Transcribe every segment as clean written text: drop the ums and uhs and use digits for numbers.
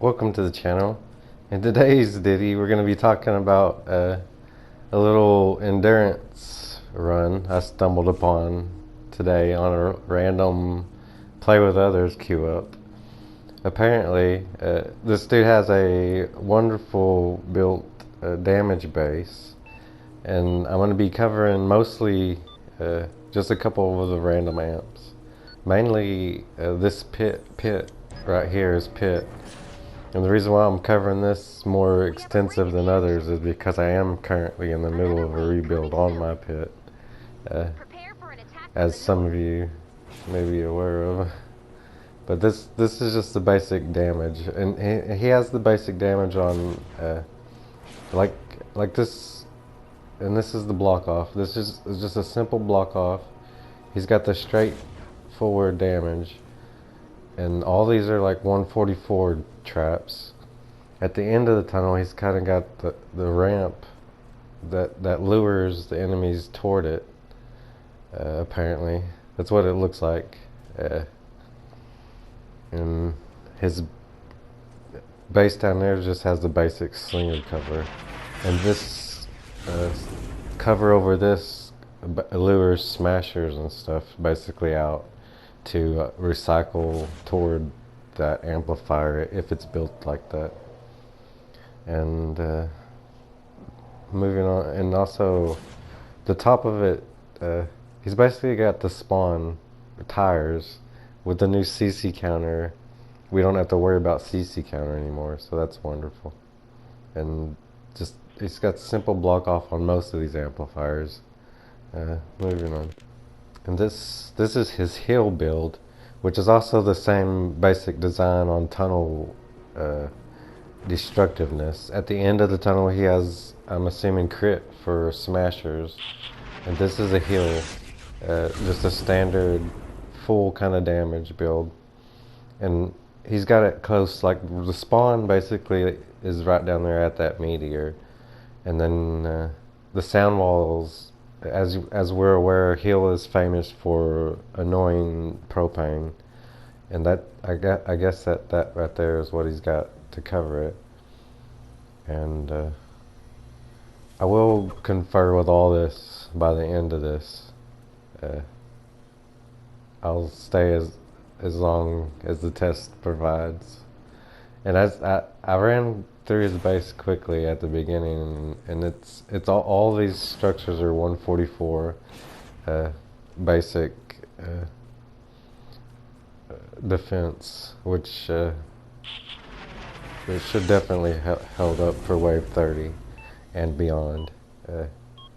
Welcome to the channel. In today's ditty, we're going to be talking about a little endurance run I stumbled upon today on a random play with others queue up. Apparently, this dude has a wonderful built damage base, and I'm going to be covering mostly just a couple of the random amps. Mainly this pit right here is pit. And the reason why I'm covering this more extensive than others is because I am currently in the middle of a rebuild on my pit, as some of you may be aware of. But this is just the basic damage, and he has the basic damage on like this, and this is the block off. This is just a simple block off. He's got the straight forward damage, and all these are like 144 traps. At the end of the tunnel, he's kind of got the ramp that lures the enemies toward it. Apparently, that's what it looks like. And his base down there just has the basic slinger cover, and this cover over this lures smashers and stuff basically out to recycle toward that amplifier if it's built like that. And moving on, and also the top of it, he's basically got the spawn tires with the new CC counter. We don't have to worry about CC counter anymore, so that's wonderful. And just he's got simple block off on most of these amplifiers. Moving on, and this is his hill build, which is also the same basic design on tunnel destructiveness. At the end of the tunnel, he has, I'm assuming, crit for smashers, and this is a hill, just a standard full kind of damage build, and he's got it close. Like the spawn basically is right down there at that meteor, and then the sound walls. As we're aware, Hill is famous for annoying propane, and that I guess that right there is what he's got to cover it. And I will confer with all this by the end of this. I'll stay as long as the test provides. And as I ran through his base quickly at the beginning, and it's all these structures are 144 basic defense, which it should definitely held up for wave 30 and beyond.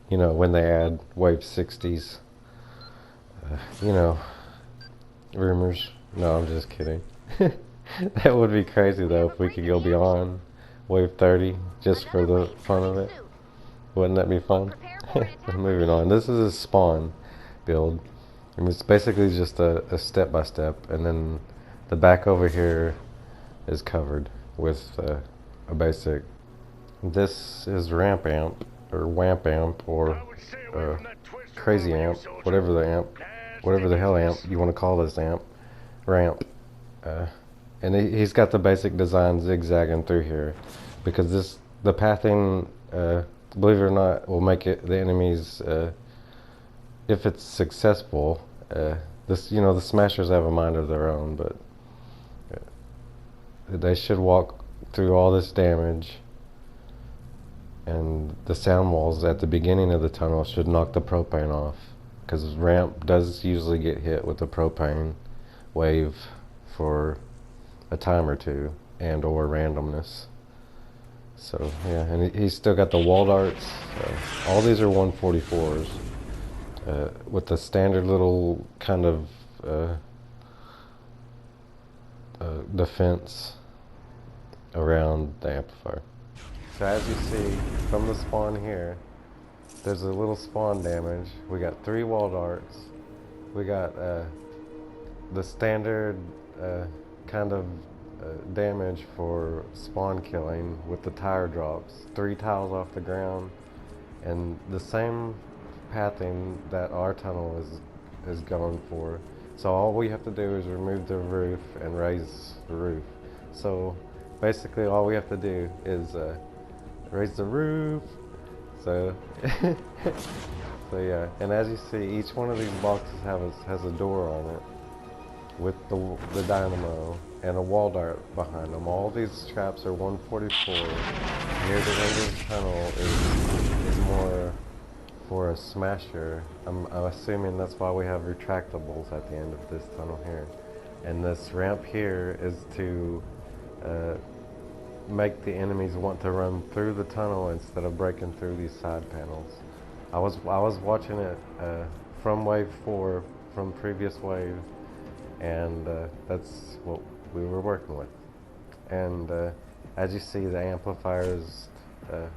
You know, when they add wave 60s, you know, rumors. No, I'm just kidding. That would be crazy though if we could go beyond wave 30 just for the fun of it. Wouldn't that be fun? Moving on. This is a spawn build. I mean, it's basically just a step by step, and then the back over here is covered with a basic. This is ramp amp or wamp amp or crazy amp, whatever the hell amp you want to call this amp, ramp. And he's got the basic design zigzagging through here, because the pathing, believe it or not, will make it the enemies, if it's successful. The smashers have a mind of their own, but they should walk through all this damage, and the sound walls at the beginning of the tunnel should knock the propane off, because ramp does usually get hit with the propane wave for a time or two, and or randomness. So yeah, and he's still got the wall darts. All these are 144s with the standard little kind of defense around the amplifier. So as you see from the spawn here, there's a little spawn damage. We got 3 wall darts. We got the standard kind of damage for spawn killing with the tire drops. 3 tiles off the ground, and the same pathing that our tunnel is going for. So all we have to do is remove the roof and raise the roof. So basically all we have to do is raise the roof. So, so yeah. And as you see, each one of these boxes has a door on it with the dynamo and a wall dart behind them. All these traps are 144. Near the end of the tunnel is more for a smasher. I'm assuming that's why we have retractables at the end of this tunnel here. And this ramp here is to make the enemies want to run through the tunnel instead of breaking through these side panels. I was watching it from wave 4, from previous wave, and that's what we were working with. And as you see, the amplifiers,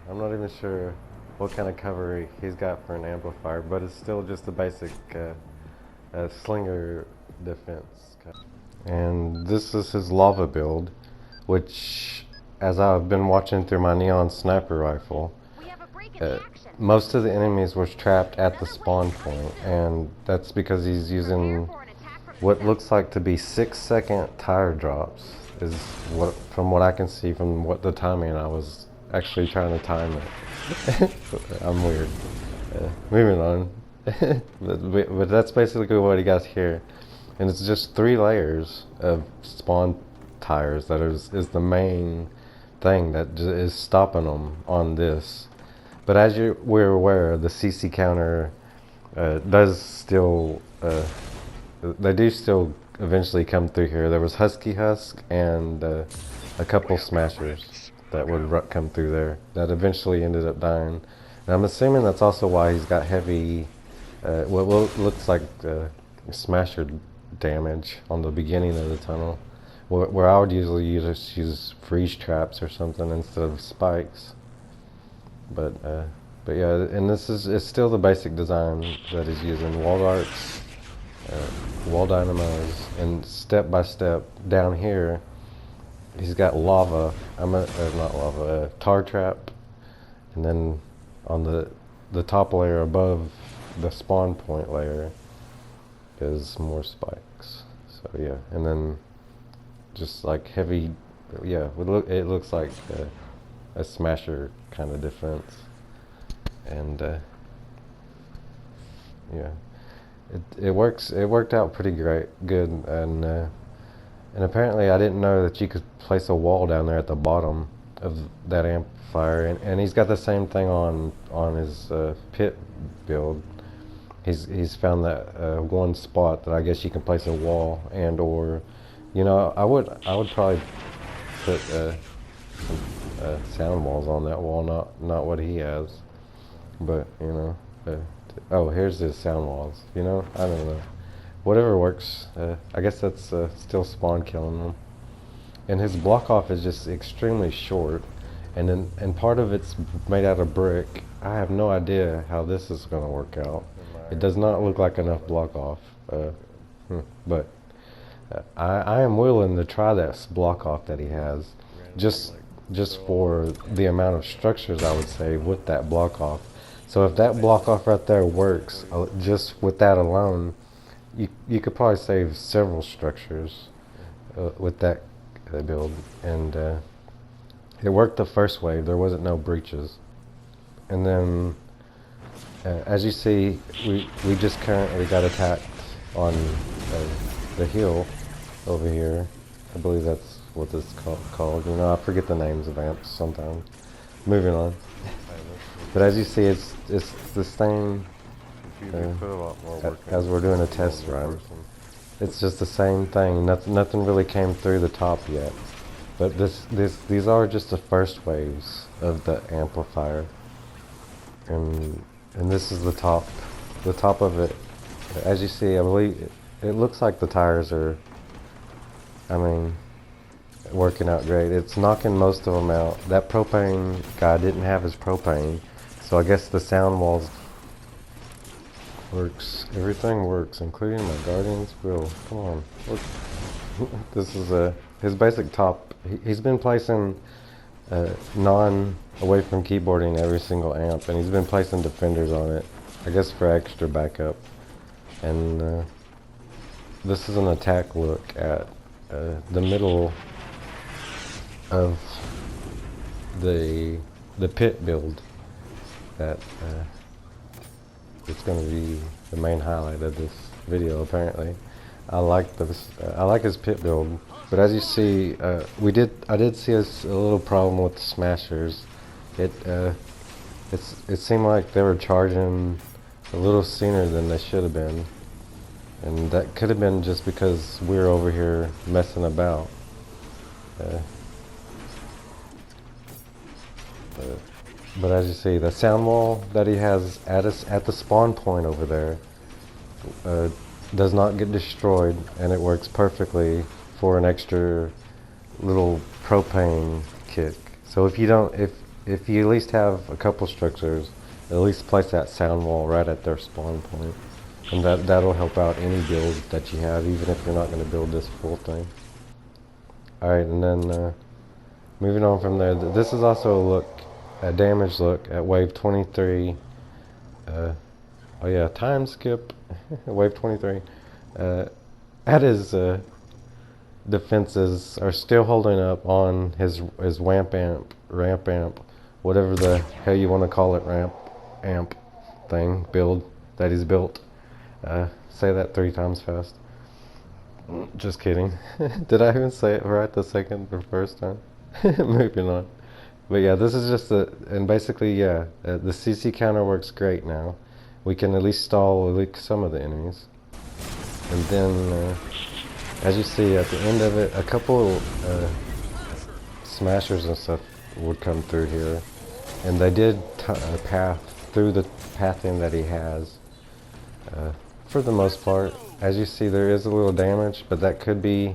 I'm not even sure what kind of cover he's got for an amplifier, but it's still just a basic slinger defense. And this is his lava build, which, as I've been watching through my neon sniper rifle, most of the enemies were trapped at the spawn point, and that's because he's using what looks like to be 6-second tire drops, is what, from what I can see from what the timing, I was actually trying to time it. I'm weird. Moving on. but that's basically what he got here. And it's just 3 layers of spawn tires that is the main thing that is stopping them on this. But as we're aware, the CC counter does still, they do still eventually come through here. There was Husky Husk and a couple smashers that would come through there that eventually ended up dying. And I'm assuming that's also why he's got heavy, what looks like smasher damage on the beginning of the tunnel, where I would usually use freeze traps or something instead of spikes. But yeah, and this is still the basic design that he's using: wall darts, wall dynamos, and step by step down here, he's got lava. Not lava, tar trap, and then on the top layer above the spawn point layer is more spikes. So yeah, and then just like heavy, yeah, it looks like a smasher kind of defense. And yeah, it worked out pretty good. And apparently I didn't know that you could place a wall down there at the bottom of that amplifier. And he's got the same thing on his pit build. He's found that one spot that I guess you can place a wall, and or, you know, I would probably put some sound walls on that wall, not what he has, but you know, oh, here's his sound walls. You know, I don't know, whatever works. I guess that's still spawn killing them. And his block off is just extremely short, and part of it's made out of brick. I have no idea how this is going to work out. It does not look like enough block off, but I am willing to try that block off that he has, just for the amount of structures I would say with that block off. So if that block off right there works, just with that alone, you could probably save several structures with that build. And it worked the first wave. There wasn't no breaches. And then as you see, we just currently got attacked on the hill over here. I believe that's what this is called. You know, I forget the names of amps sometimes. Moving on. But as you see, it's the same as we're doing a test run. It's just the same thing. Nothing really came through the top yet. But these are just the first waves of the amplifier. And this is the top of it. As you see, I believe it looks like the tires are, I mean, working out great. It's knocking most of them out. That propane guy didn't have his propane, so I guess the sound walls works. Everything works, including my Guardian's grill. Come on, look. This is his basic top. He's been placing away from keyboarding every single amp, and he's been placing defenders on it, I guess for extra backup. And this is an attack look at the middle of the pit build that it's going to be the main highlight of this video. Apparently, I like this. I like his pit build, but as you see, I did see a little problem with the smashers. It seemed like they were charging a little sooner than they should have been, and that could have been just because we were over here messing about. But as you see, the sound wall that he has at the spawn point over there does not get destroyed, and it works perfectly for an extra little propane kick. So if you don't, if you at least have a couple structures, at least place that sound wall right at their spawn point, and that'll help out any build that you have, even if you're not going to build this full thing. All right, and then moving on from there, this is also a damage look at wave 23. Oh yeah, time skip. Wave 23. At his defenses are still holding up on his ramp amp, whatever the hell you want to call it, amp thing build that he's built. Say that 3 times fast. Just kidding. Did I even say it right the second or first time? Moving on. But yeah, this is just and basically, yeah, the CC counter works great now. We can at least stall some of the enemies. And then, as you see at the end of it, a couple smashers and stuff would come through here. And they did path through the pathing that he has. For the most part, as you see, there is a little damage, but that could be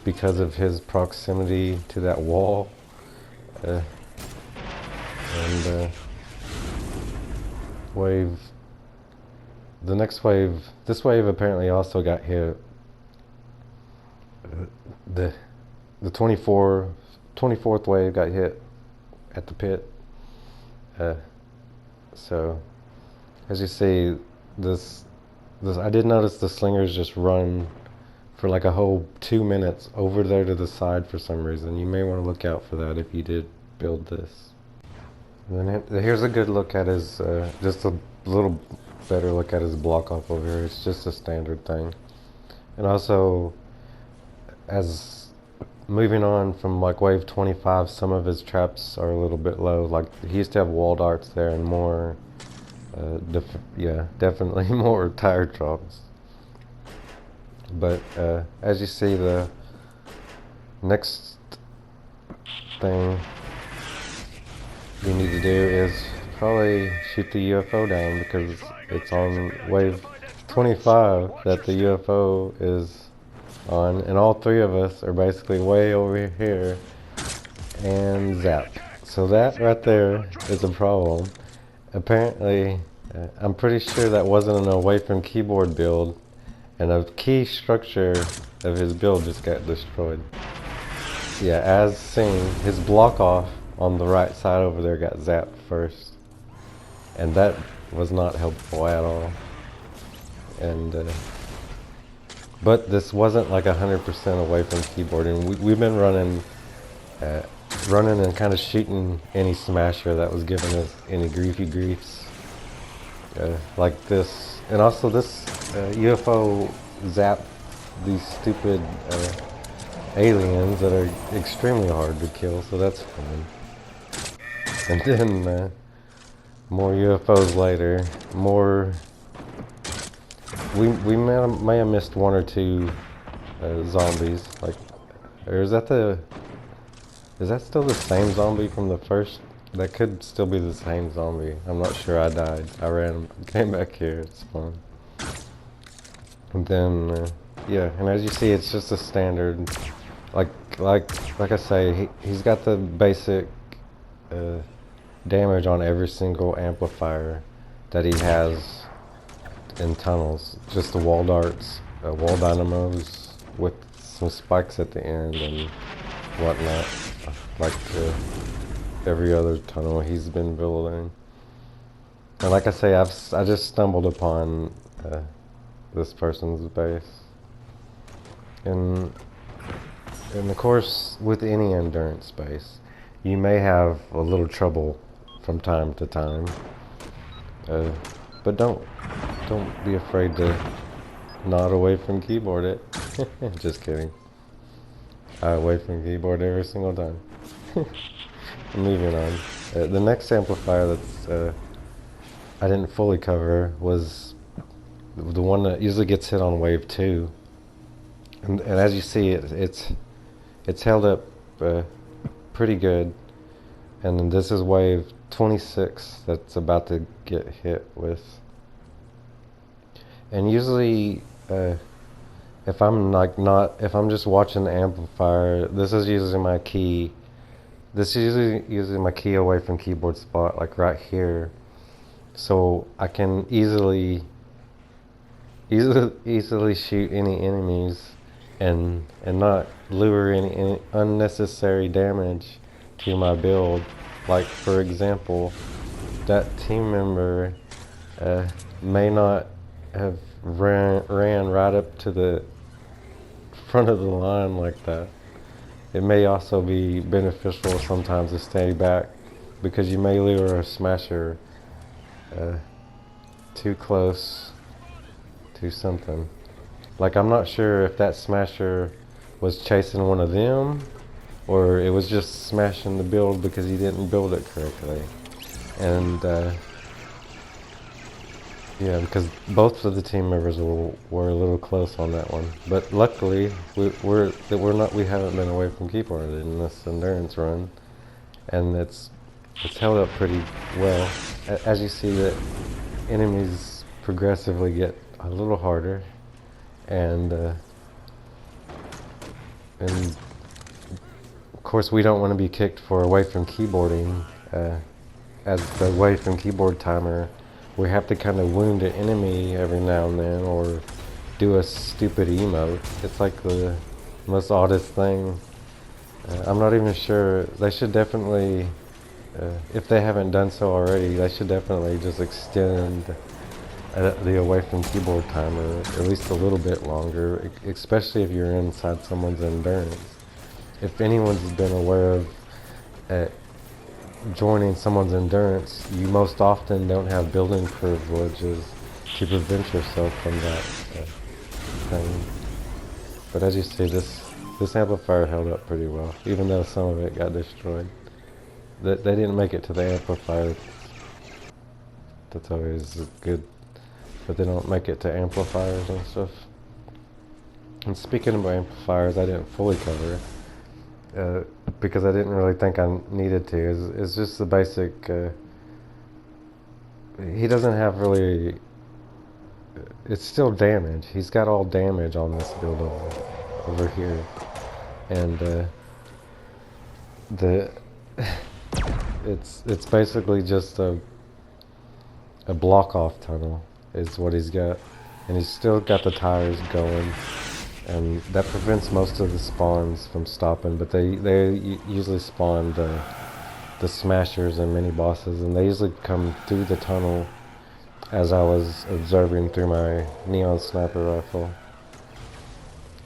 because of his proximity to that wall. The next wave, this wave apparently also got hit. The 24th wave got hit at the pit. So, as you see, this I did notice the slingers just run for like a whole 2 minutes over there to the side for some reason. You may want to look out for that if you did build this. And then here's a good look at his, just a little better look at his block off over here. It's just a standard thing. And also, as moving on from like wave 25, some of his traps are a little bit low. Like he used to have wall darts there and more, definitely more tire drops. But as you see, the next thing you need to do is probably shoot the UFO down, because it's on wave 25 that the UFO is on, and all 3 of us are basically way over here and zap. So that right there is a problem. Apparently, I'm pretty sure that wasn't an away from keyboard build, and a key structure of his build just got destroyed. Yeah, as seen, his block off on the right side over there got zapped first, and that was not helpful at all. And but this wasn't like 100% away from keyboard, and we've been running and kind of shooting any smasher that was giving us any griefs, like this. And also this UFO zapped these stupid aliens that are extremely hard to kill, so that's fun. And then more UFOs later. More. We may have missed 1 or 2 zombies. Like, or is that still the same zombie from the first? That could still be the same zombie. I'm not sure. I died. I ran, came back here. It's fun. And then yeah, and as you see, it's just a standard. Like I say, he's got the basic damage on every single amplifier that he has in tunnels. Just the wall darts, wall dynamos with some spikes at the end and whatnot, like every other tunnel he's been building. And like I say, I just stumbled upon this person's base, and And of course, with any endurance base, you may have a little trouble from time to time. But don't be afraid to nod away from keyboard it. Just kidding. I away from keyboard every single time. Moving on. The next amplifier that's I didn't fully cover was the one that usually gets hit on wave 2. And as you see, it's held up pretty good. And then this is wave 26 that's about to get hit with. And usually, if I'm just watching the amplifier, this is usually my key. This is usually my key away from keyboard spot, like right here. So I can easily shoot any enemies and not lure any unnecessary damage to my build. Like, for example, that team member may not have ran right up to the front of the line like that. It may also be beneficial sometimes to stay back, because you may lure a smasher too close to something. Like, I'm not sure if that smasher was chasing one of them, or it was just smashing the build because he didn't build it correctly. And yeah, because both of the team members were a little close on that one. But luckily, we haven't been away from keyboard in this endurance run, and it's held up pretty well. As you see, that enemies progressively get a little harder, and of course we don't want to be kicked for away from keyboarding. As the away from keyboard timer, we have to kind of wound an enemy every now and then, or do a stupid emote. It's like the most oddest thing. I'm not even sure. They should definitely, if they haven't done so already, they should definitely just extend the away from keyboard timer at least a little bit longer, especially if you're inside someone's endurance. If anyone's been aware of joining someone's endurance, you most often don't have building privileges to prevent yourself from that thing. But as you see, this amplifier held up pretty well, even though some of it got destroyed. They didn't make it to the amplifier. That's always good, but they don't make it to amplifiers and stuff. And speaking of amplifiers, I didn't fully cover it. Because I didn't really think I needed to. It's just the basic. He doesn't have really. It's still damage. He's got all damage on this build over here, and it's basically just a block off tunnel is what he's got, and he's still got the tires going. And that prevents most of the spawns from stopping, but they usually spawn the smashers and mini bosses, and they usually come through the tunnel as I was observing through my neon sniper rifle.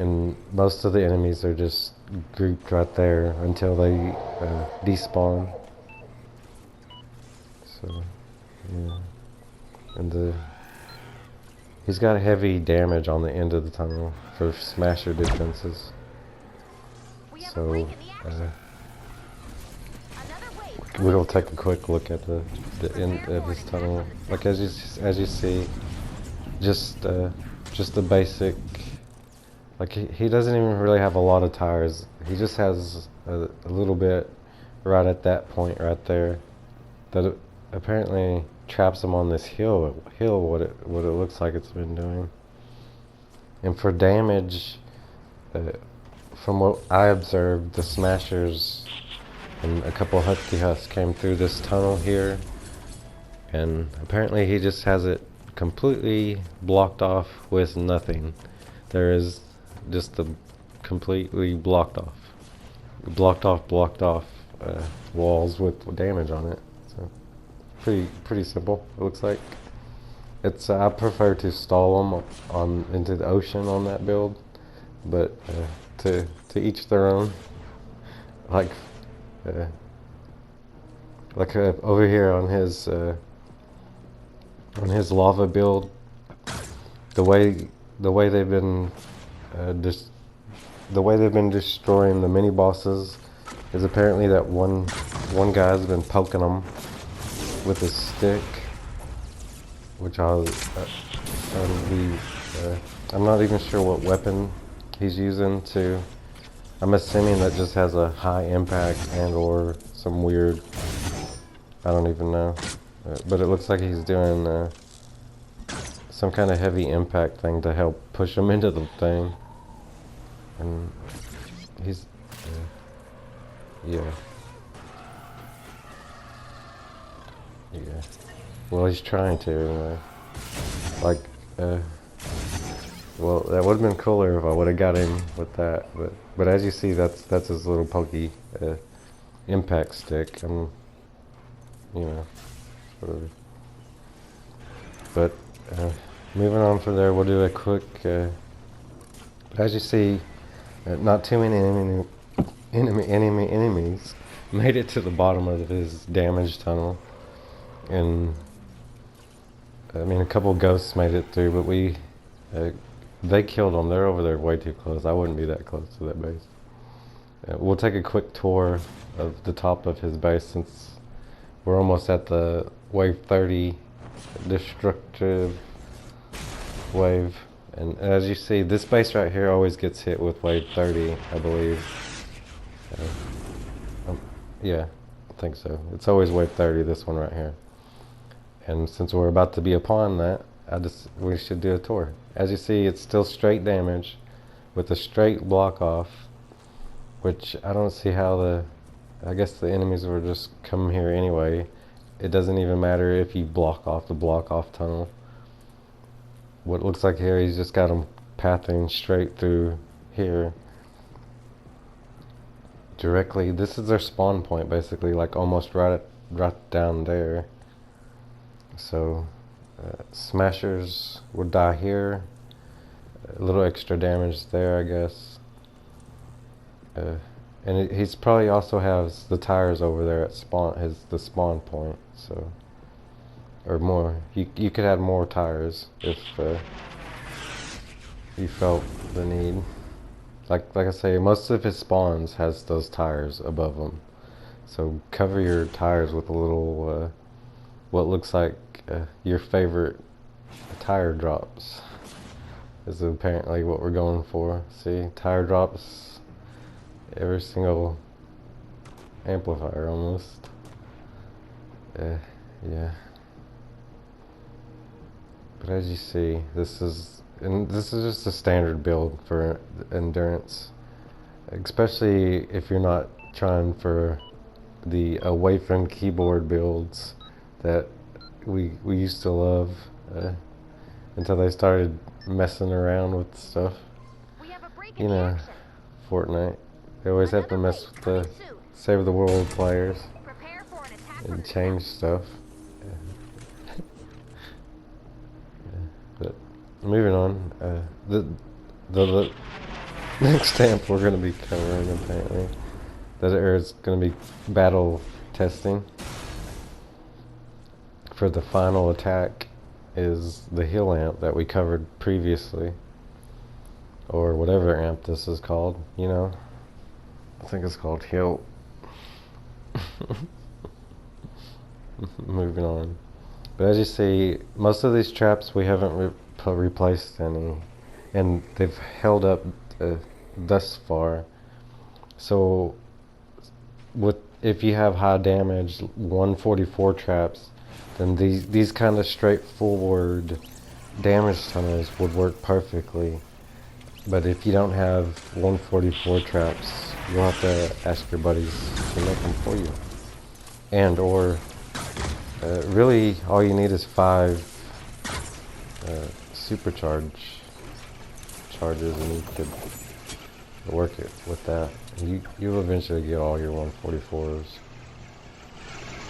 And most of the enemies are just grouped right there until they despawn. So, yeah. And he's got heavy damage on the end of the tunnel for smasher defenses. So we'll take a quick look at the end of this tunnel. Like as you see, just the basic. Like he doesn't even really have a lot of tires. He just has a little bit right at that point right there that apparently traps him on this hill. What it looks like it's been doing. And for damage, from what I observed, the smashers and a couple husky husks came through this tunnel here, and apparently he just has it completely blocked off with nothing. There is just the completely blocked off walls with damage on it. So pretty simple, it looks like. It's I prefer to stall them into the ocean on that build, but to to each their own. Like, over here on his lava build, the way they've been the way they've been destroying the mini bosses is apparently that one guy's been poking them with a stick, which I'm not even sure what weapon he's using to. I'm assuming that just has a high impact and or some weird, I don't even know, but it looks like he's doing some kind of heavy impact thing to help push him into the thing. And he's, yeah. Well, he's trying to anyway. Like, well, that would have been cooler if I would have got him with that. But as you see, that's his little pokey impact stick. You know, whatever. But moving on from there, we'll do a quick. As you see, not too many enemies made it to the bottom of his damage tunnel, and I mean a couple ghosts made it through, but they killed them. They're over there way too close. I wouldn't be that close to that base. We'll take a quick tour of the top of his base since we're almost at the wave 30 destructive wave. And as you see, this base right here always gets hit with wave 30, I believe. Yeah, I think so. It's always wave 30, this one right here. And since we're about to be upon that, we should do a tour. As you see, it's still straight damage with a straight block off, which I don't see how I guess the enemies were just coming here anyway. It doesn't even matter if you block off the block off tunnel. What it looks like here, he's just got them pathing straight through here. Directly, this is their spawn point basically, like almost right down there. So smashers would die here. A little extra damage there, I guess. And he's probably also has the tires over there at the spawn point. So, or more. You could add more tires if you felt the need. Like I say, most of his spawns has those tires above them. So cover your tires with a little what looks like your favorite tire drops. Is apparently what we're going for. See, tire drops every single amplifier almost. Yeah. But as you see, this is just a standard build for endurance, especially if you're not trying for the away from keyboard builds that we used to love until they started messing around with stuff. You know, Fortnite. They always have to mess with the save the world players and change stuff. But moving on, the next amp we're going to be covering apparently is going to be battle testing. For the final attack is the heal amp that we covered previously, or whatever amp this is called, you know. I think it's called heal. Moving on. But as you see, most of these traps we haven't replaced any, and they've held up thus far. So if you have high damage 144 traps, then these kind of straightforward damage tunnels would work perfectly. But if you don't have 144 traps, you'll have to ask your buddies to make them for you. And or really all you need is 5 supercharge charges, and you could work it with that. You'll eventually get all your 144s.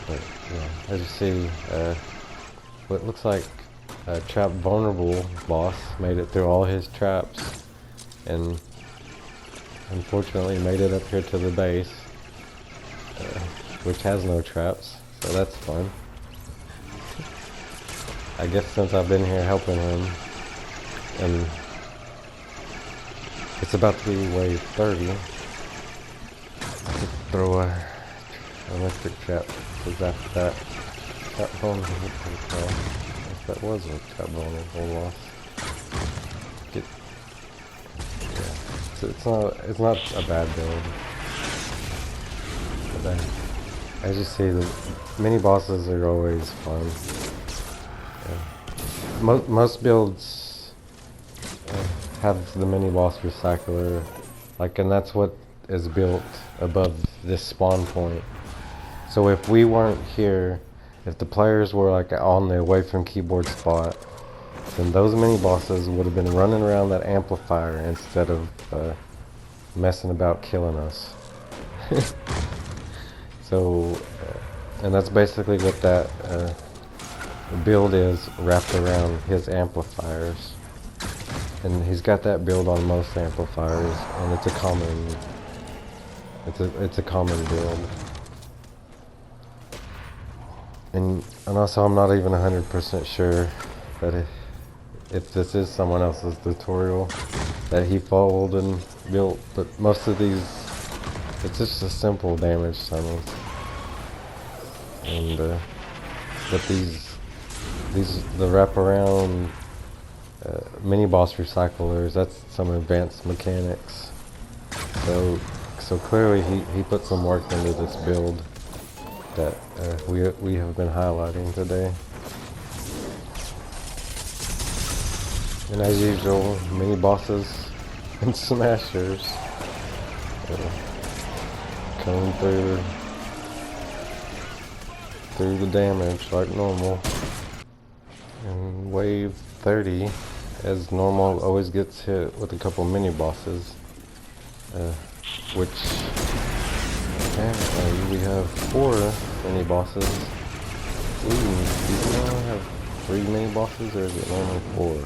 But yeah, as you see, what looks like a trap vulnerable boss made it through all his traps, and unfortunately made it up here to the base, which has no traps, so that's fun. I guess since I've been here helping him, and it's about to be wave 30, I could throw a electric trap, because after that, trap vulnerable, well, I guess that was a trap vulnerable loss. It's not a bad build. But as you see, the mini bosses are always fun. Most builds have the mini boss recycler, and that's what is built above this spawn point. So if we weren't here, if the players were on the away from keyboard spot, then those mini bosses would have been running around that amplifier instead of messing about killing us. So, and that's basically what that build is, wrapped around his amplifiers. And he's got that build on most amplifiers, and it's a common build. And also, I'm not even 100% sure that if this is someone else's tutorial that he followed and built, but most of these, it's just a simple damage summons. And but the wraparound mini boss recyclers, that's some advanced mechanics. So clearly he put some work into this build that we have been highlighting today. And as usual, mini bosses and smashers coming through the damage like normal. And wave 30, as normal, always gets hit with a couple mini bosses, which apparently we have 4 mini bosses. Ooh, do you only have 3 mini bosses, or is it only 4?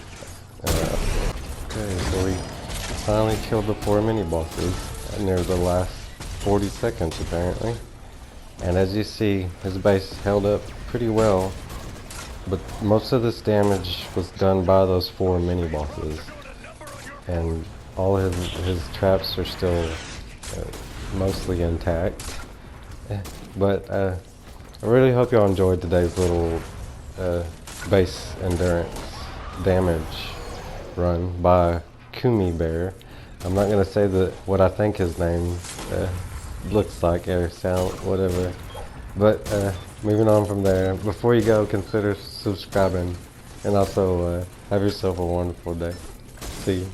Okay, so we finally killed the 4 mini bosses near the last 40 seconds apparently. And as you see, his base held up pretty well, but most of this damage was done by those 4 mini bosses. And all his traps are still mostly intact. But I really hope y'all enjoyed today's little base endurance damage run by Kuma-Bear. I'm not gonna say what I think his name looks like or sound, whatever. But moving on from there, before you go, consider subscribing, and also have yourself a wonderful day. See you.